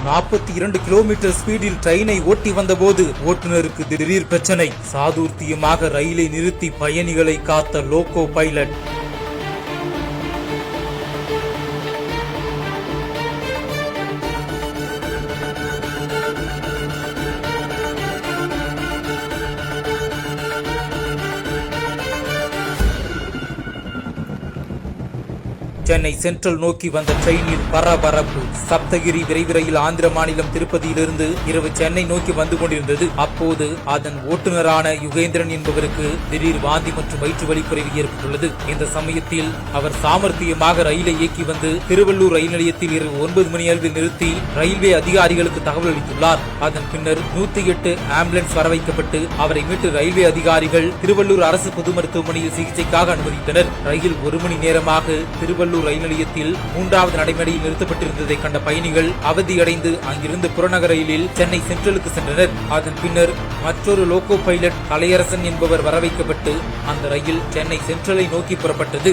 42 kilometre ஸ்பீடில் ட்ரெயினை ஓட்டி வந்தபோது ஓட்டுநருக்கு திடீர் பிரச்சனை. சாதுர்த்தியமாக ரயிலை நிறுத்தி பயணிகளை காத்த லோகோ பைலட். சென்னை சென்ட்ரல் நோக்கி வந்த ட்ரெயினில் பரபரப்பு. சப்தகிரி விரைவு ரயில் ஆந்திர மாநிலம் திருப்பதியிலிருந்து இரவு சென்னை நோக்கி வந்து கொண்டிருந்தது. அப்போது அதன் ஓட்டுநரான யுகேந்திரன் என்பவருக்கு திடீர் வாந்தி மற்றும் வயிற்று வலி குறைவு ஏற்பட்டுள்ளது. இந்த சமயத்தில் அவர் சாமர்த்தியமாக ரயிலை இயக்கி வந்து திருவள்ளூர் ரயில் நிலையத்தில் இரவு 9 மணி அளவில் நிறுத்தி ரயில்வே அதிகாரிகளுக்கு தகவல் அளித்துள்ளார். அதன் பின்னர் 108 ஆம்புலன்ஸ் வரவைக்கப்பட்டு அவரை மீட்டு ரயில்வே அதிகாரிகள் திருவள்ளூர் அரசு பொது மருத்துவமனையில் சிகிச்சைக்காக அனுமதித்தனர். ரயில் 1 மணி நேரமாக திருவள்ளூர் ரயில் நிலையத்தில் 3வது நடைமேடையில் நிறுத்தப்பட்டிருந்ததை கண்ட பயணிகள் அவதியடைந்து அங்கிருந்து புறநகர் ரயிலில் சென்னை சென்ட்ரலுக்கு சென்றனர். அதன் பின்னர் மற்றொரு லோகோ பைலட் கலையரசன் என்பவர் வரவைக்கப்பட்டு அந்த ரயில் சென்னை சென்ட்ரலை நோக்கி புறப்பட்டது.